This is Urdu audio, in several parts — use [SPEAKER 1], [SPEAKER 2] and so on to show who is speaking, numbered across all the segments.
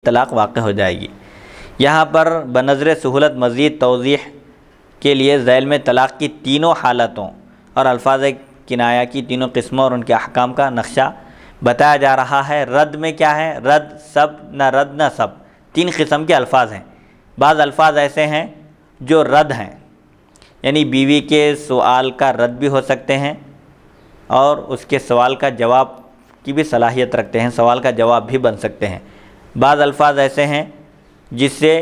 [SPEAKER 1] طلاق واقع ہو جائے گی۔ یہاں پر بنظر سہولت مزید توضیح کے لیے ذیل میں طلاق کی تینوں حالتوں اور الفاظ کنایہ کی تینوں قسموں اور ان کے احکام کا نقشہ بتایا جا رہا ہے۔ رد میں کیا ہے؟ رد سب نہ رد نہ سب، تین قسم کے الفاظ ہیں۔ بعض الفاظ ایسے ہیں جو رد ہیں، یعنی بیوی کے سوال کا رد بھی ہو سکتے ہیں اور اس کے سوال کا جواب کی بھی صلاحیت رکھتے ہیں، سوال کا جواب بھی بن سکتے ہیں۔ بعض الفاظ ایسے ہیں جس سے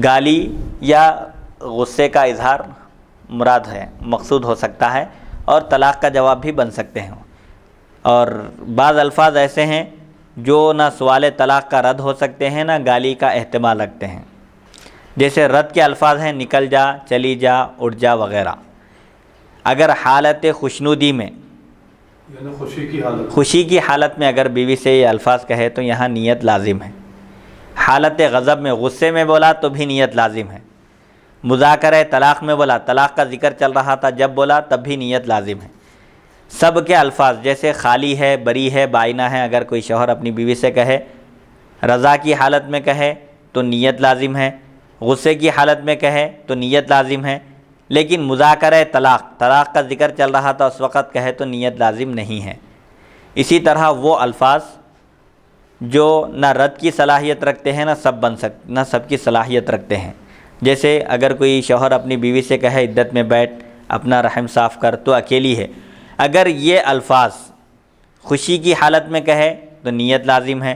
[SPEAKER 1] گالی یا غصے کا اظہار مراد ہے، مقصود ہو سکتا ہے اور طلاق کا جواب بھی بن سکتے ہیں۔ اور بعض الفاظ ایسے ہیں جو نہ سوال طلاق کا رد ہو سکتے ہیں نہ گالی کا احتمال رکھتے ہیں، جیسے رد کے الفاظ ہیں نکل جا، چلی جا، اٹھ جا وغیرہ۔ اگر حالت خوشنودی میں،
[SPEAKER 2] یعنی
[SPEAKER 1] خوشی کی حالت میں اگر بیوی سے یہ الفاظ کہے تو یہاں نیت لازم ہے۔ حالت غضب میں، غصے میں بولا تو بھی نیت لازم ہے۔ مذاکرہ طلاق میں بولا، طلاق کا ذکر چل رہا تھا جب بولا تب بھی نیت لازم ہے۔ سب کے الفاظ جیسے خالی ہے، بری ہے، بائنہ ہے، اگر کوئی شوہر اپنی بیوی سے کہے، رضا کی حالت میں کہے تو نیت لازم ہے، غصے کی حالت میں کہے تو نیت لازم ہے، لیکن مذاکرہ طلاق کا ذکر چل رہا تھا اس وقت کہے تو نیت لازم نہیں ہے۔ اسی طرح وہ الفاظ جو نہ رد کی صلاحیت رکھتے ہیں نہ سب کی صلاحیت رکھتے ہیں، جیسے اگر کوئی شوہر اپنی بیوی سے کہے عدت میں بیٹھ، اپنا رحم صاف کر، تو اکیلی ہے، اگر یہ الفاظ خوشی کی حالت میں کہے تو نیت لازم ہے،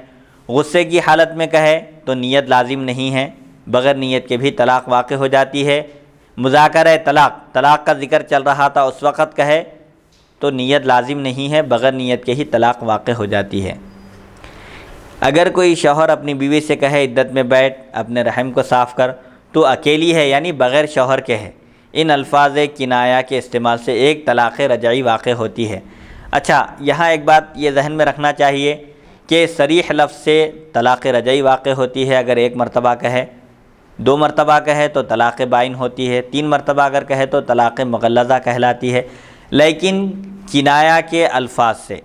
[SPEAKER 1] غصے کی حالت میں کہے تو نیت لازم نہیں ہے، بغیر نیت کے بھی طلاق واقع ہو جاتی ہے۔ مذاکرہ طلاق کا ذکر چل رہا تھا اس وقت کہے تو نیت لازم نہیں ہے، بغیر نیت کے ہی طلاق واقع ہو جاتی ہے۔ اگر کوئی شوہر اپنی بیوی سے کہے عدت میں بیٹھ، اپنے رحم کو صاف کر، تو اکیلی ہے، یعنی بغیر شوہر کے ہے۔ ان الفاظ کنایہ کے استعمال سے ایک طلاق رجعی واقع ہوتی ہے۔ اچھا، یہاں ایک بات یہ ذہن میں رکھنا چاہیے کہ صریح لفظ سے طلاق رجعی واقع ہوتی ہے اگر ایک مرتبہ کہے، 2 مرتبہ کہے تو طلاق بائن ہوتی ہے، 3 مرتبہ اگر کہے تو طلاق مغلظہ کہلاتی ہے۔ لیکن کنایہ کے الفاظ سے،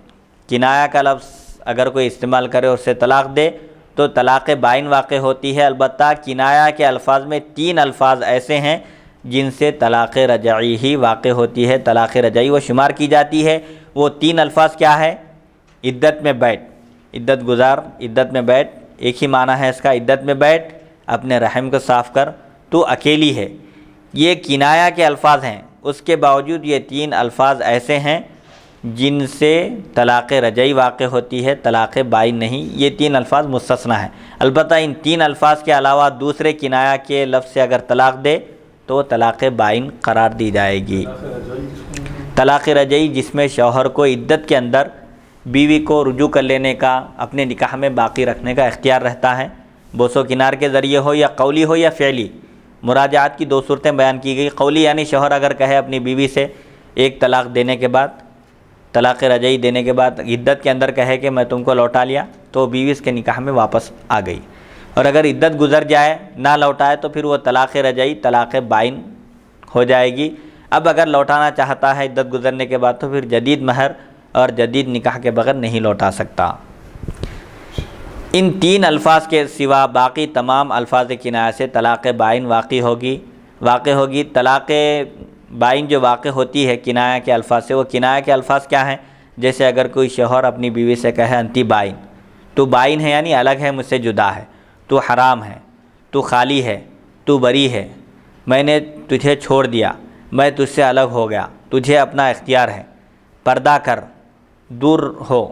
[SPEAKER 1] کنایہ کا لفظ اگر کوئی استعمال کرے اور اسے طلاق دے تو طلاق بائن واقع ہوتی ہے۔ البتہ کنایہ کے الفاظ میں 3 الفاظ ایسے ہیں جن سے طلاق رجعی ہی واقع ہوتی ہے، طلاق رجعی وہ شمار کی جاتی ہے۔ وہ 3 الفاظ کیا ہے؟ عدت میں بیٹھ، عدت گزار، عدت میں بیٹھ، ایک ہی معنی ہے اس کا، عدت میں بیٹھ، اپنے رحم کو صاف کر، تو اکیلی ہے۔ یہ کنایہ کے الفاظ ہیں، اس کے باوجود یہ 3 الفاظ ایسے ہیں جن سے طلاق رجعی واقع ہوتی ہے، طلاق بائن نہیں۔ یہ 3 الفاظ مستثنیٰ ہیں۔ البتہ ان 3 الفاظ کے علاوہ دوسرے کنایہ کے لفظ سے اگر طلاق دے تو طلاق بائن قرار دی جائے گی۔ طلاق رجعی جس میں شوہر کو عدت کے اندر بیوی کو رجوع کر لینے کا، اپنے نکاح میں باقی رکھنے کا اختیار رہتا ہے، بوس و کنار کے ذریعے ہو یا قولی ہو یا فعلی۔ مراجعات کی 2 صورتیں بیان کی گئی۔ قولی یعنی شوہر اگر کہے اپنی بیوی سے ایک طلاق دینے کے بعد، طلاق رجعی دینے کے بعد عدت کے اندر کہے کہ میں تم کو لوٹا لیا، تو بیوی اس کے نکاح میں واپس آ گئی، اور اگر عدت گزر جائے نہ لوٹائے تو پھر وہ طلاق رجعی طلاق بائن ہو جائے گی۔ اب اگر لوٹانا چاہتا ہے عدت گزرنے کے بعد تو پھر جدید مہر اور جدید نکاح کے بغیر نہیں لوٹا سکتا۔ ان 3 الفاظ کے سوا باقی تمام الفاظ کنایہ سے طلاق بائن واقع ہوگی۔ طلاق بائن جو واقع ہوتی ہے کنایہ کے الفاظ سے، وہ کنایہ کے الفاظ کیا ہیں؟ جیسے اگر کوئی شوہر اپنی بیوی سے کہے انتی بائن، تو بائن ہے یعنی الگ ہے، مجھ سے جدا ہے، تو حرام ہے، تو خالی ہے، تو بری ہے، میں نے تجھے چھوڑ دیا، میں تجھ سے الگ ہو گیا، تجھے اپنا اختیار ہے، پردہ کر، دور ہو،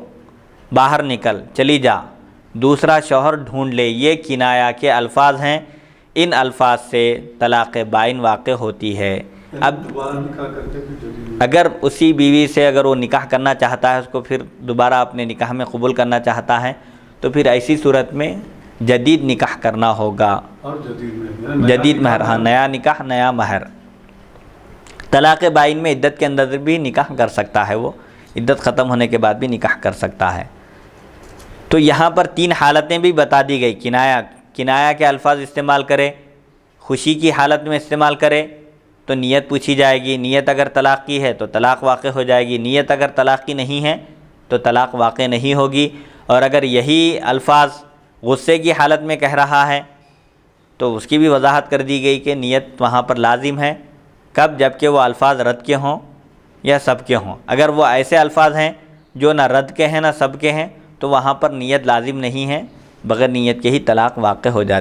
[SPEAKER 1] باہر نکل، چلی جا، دوسرا شوہر ڈھونڈ لے۔ یہ کنایہ کے الفاظ ہیں، ان الفاظ سے طلاق بائن واقع ہوتی ہے۔ اب اگر اسی بیوی سے اگر وہ نکاح کرنا چاہتا ہے، اس کو پھر دوبارہ اپنے نکاح میں قبول کرنا چاہتا ہے، تو پھر ایسی صورت میں جدید نکاح کرنا ہوگا، جدید مہر، ہاں، نیا نکاح نیا مہر۔ طلاق بائن میں عدت کے اندر بھی نکاح کر سکتا ہے، وہ عدت ختم ہونے کے بعد بھی نکاح کر سکتا ہے۔ تو یہاں پر 3 حالتیں بھی بتا دی گئی۔ کنایہ کے الفاظ استعمال کرے، خوشی کی حالت میں استعمال کرے تو نیت پوچھی جائے گی، نیت اگر طلاق کی ہے تو طلاق واقع ہو جائے گی، نیت اگر طلاق کی نہیں ہے تو طلاق واقع نہیں ہوگی۔ اور اگر یہی الفاظ غصے کی حالت میں کہہ رہا ہے تو اس کی بھی وضاحت کر دی گئی کہ نیت وہاں پر لازم ہے. کب؟ جب کہ وہ الفاظ رد کے ہوں یا سب کے ہوں. اگر وہ ایسے الفاظ ہیں جو نہ رد کے ہیں نہ سب کے ہیں تو وہاں پر نیت لازم نہیں ہے، بغیر نیت کے ہی طلاق واقع ہو جاتی ہے.